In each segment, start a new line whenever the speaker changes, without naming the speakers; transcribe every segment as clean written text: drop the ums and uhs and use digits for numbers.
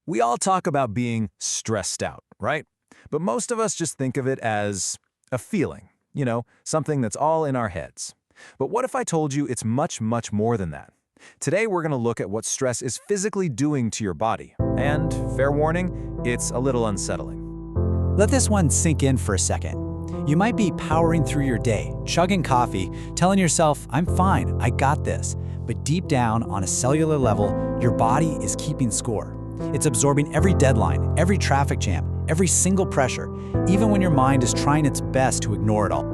We all talk about being stressed out, right? But most of us just think of it as a feeling, something that's all in our heads. But what if I told you it's much, much more than that? Today, we're going to look at what stress is physically doing to your body. And, fair warning, it's a little unsettling.
Let this one sink in for a second. You might be powering through your day, chugging coffee, telling yourself, I'm fine, I got this. But deep down, on a cellular level, your body is keeping score. It's absorbing every deadline, every traffic jam, every single pressure, even when your mind is trying its best to ignore it all.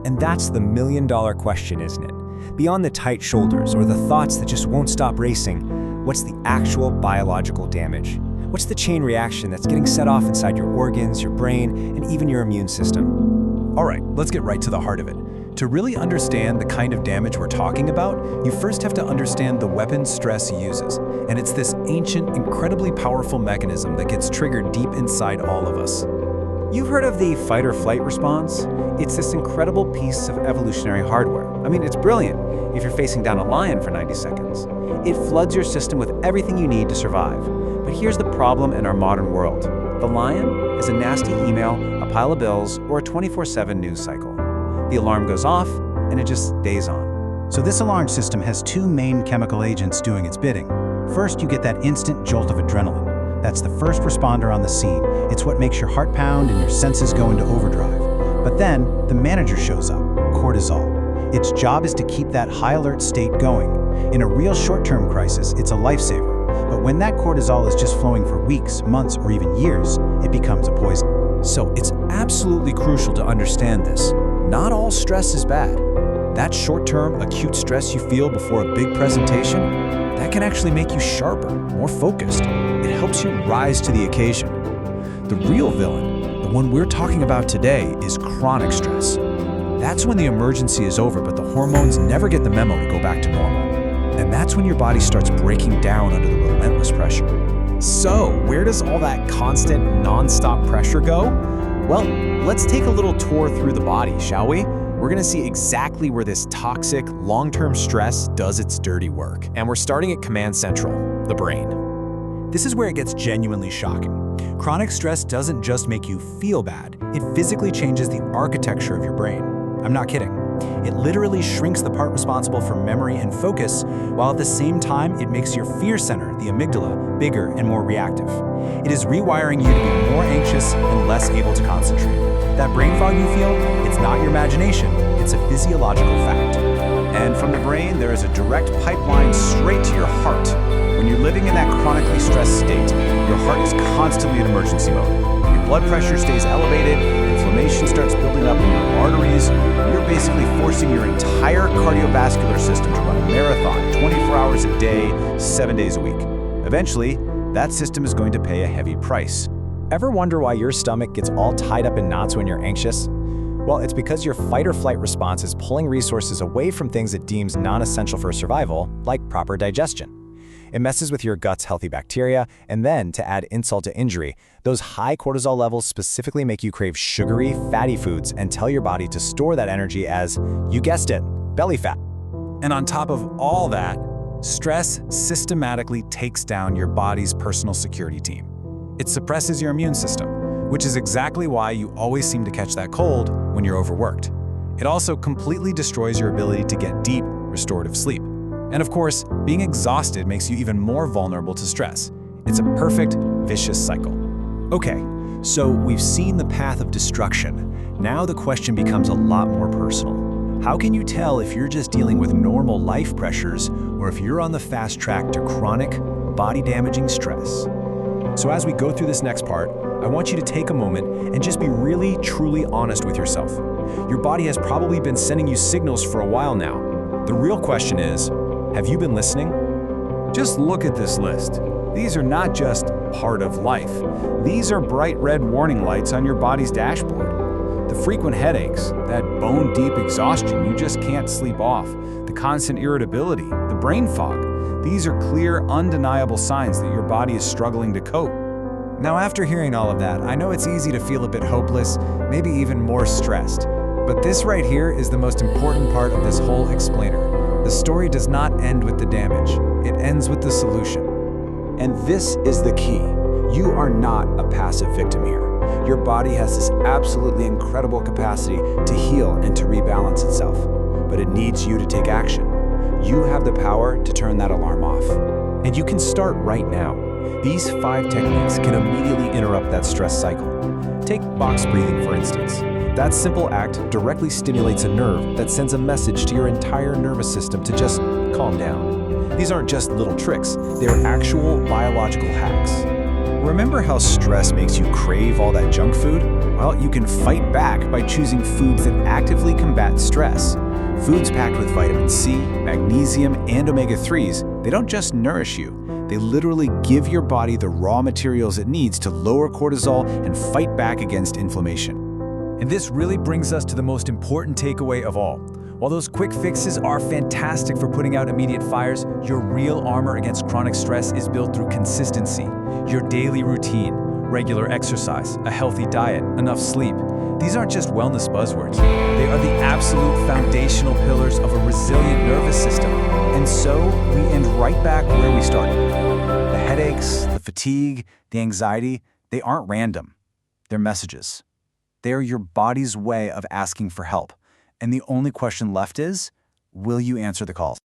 And that's the million-dollar question, isn't it? Beyond the tight shoulders or the thoughts that just won't stop racing, what's the actual biological damage? What's the chain reaction that's getting set off inside your organs, your brain, and even your immune system?
All right, let's get right to the heart of it. To really understand the kind of damage we're talking about, you first have to understand the weapon stress uses. And it's this ancient, incredibly powerful mechanism that gets triggered deep inside all of us.
You've heard of the fight or flight response? It's this incredible piece of evolutionary hardware. I mean, it's brilliant if you're facing down a lion for 90 seconds. It floods your system with everything you need to survive. But here's the problem in our modern world. The lion is a nasty email, a pile of bills, or a 24/7 news cycle. The alarm goes off, and it just stays on.
So this alarm system has two main chemical agents doing its bidding. First, you get that instant jolt of adrenaline. That's the first responder on the scene. It's what makes your heart pound and your senses go into overdrive. But then, the manager shows up, cortisol. Its job is to keep that high alert state going. In a real short-term crisis, it's a lifesaver. But when that cortisol is just flowing for weeks, months, or even years, it becomes a poison.
So it's absolutely crucial to understand this. Not all stress is bad. That short-term, acute stress you feel before a big presentation, that can actually make you sharper, more focused. It helps you rise to the occasion. The real villain, the one we're talking about today, is chronic stress. That's when the emergency is over, but the hormones never get the memo to go back to normal. And that's when your body starts breaking down under the relentless pressure.
So, where does all that constant, non-stop pressure go? Well, let's take a little tour through the body, shall we? We're gonna see exactly where this toxic, long-term stress does its dirty work. And we're starting at Command Central, the brain.
This is where it gets genuinely shocking. Chronic stress doesn't just make you feel bad, it physically changes the architecture of your brain. I'm not kidding. It literally shrinks the part responsible for memory and focus, while at the same time it makes your fear center, the amygdala, bigger and more reactive. It is rewiring you to be more anxious and less able to concentrate. That brain fog you feel, it's not your imagination, it's a physiological fact.
And from the brain, there is a direct pipeline straight to your heart. When you're living in that chronically stressed state, your heart is constantly in emergency mode. Your blood pressure stays elevated, inflammation starts building up in your arteries. You're basically forcing your entire cardiovascular system to run a marathon 24 hours a day, 7 days a week. Eventually, that system is going to pay a heavy price. Ever wonder why your stomach gets all tied up in knots when you're anxious? Well, it's because your fight or flight response is pulling resources away from things it deems non-essential for survival, like proper digestion. It messes with your gut's healthy bacteria, and then, to add insult to injury, those high cortisol levels specifically make you crave sugary, fatty foods and tell your body to store that energy as, you guessed it, belly fat.
And on top of all that, stress systematically takes down your body's personal security team. It suppresses your immune system, which is exactly why you always seem to catch that cold when you're overworked. It also completely destroys your ability to get deep, restorative sleep. And of course, being exhausted makes you even more vulnerable to stress. It's a perfect, vicious cycle.
Okay, so we've seen the path of destruction. Now the question becomes a lot more personal. How can you tell if you're just dealing with normal life pressures or if you're on the fast track to chronic, body-damaging stress? So as we go through this next part, I want you to take a moment and just be really, truly honest with yourself. Your body has probably been sending you signals for a while now. The real question is, have you been listening?
Just look at this list. These are not just part of life. These are bright red warning lights on your body's dashboard. The frequent headaches, that bone-deep exhaustion you just can't sleep off, the constant irritability, the brain fog, these are clear, undeniable signs that your body is struggling to cope.
Now, after hearing all of that, I know it's easy to feel a bit hopeless, maybe even more stressed. But this right here is the most important part of this whole explainer. The story does not end with the damage. It ends with the solution.
And this is the key. You are not a passive victim here. Your body has this absolutely incredible capacity to heal and to rebalance itself, but it needs you to take action. You have the power to turn that alarm off.
And you can start right now. These 5 techniques can immediately interrupt that stress cycle. Take box breathing, for instance. That simple act directly stimulates a nerve that sends a message to your entire nervous system to just calm down. These aren't just little tricks, they're actual biological hacks.
Remember how stress makes you crave all that junk food? Well, you can fight back by choosing foods that actively combat stress. Foods packed with vitamin C, magnesium, and omega-3s, they don't just nourish you, they literally give your body the raw materials it needs to lower cortisol and fight back against inflammation.
And this really brings us to the most important takeaway of all. While those quick fixes are fantastic for putting out immediate fires, your real armor against chronic stress is built through consistency. Your daily routine, regular exercise, a healthy diet, enough sleep. These aren't just wellness buzzwords. They are the absolute foundational pillars of a resilient nervous system.
And so we end right back where we started. The headaches, the fatigue, the anxiety, they aren't random. They're messages. They are your body's way of asking for help. And the only question left is, will you answer the call?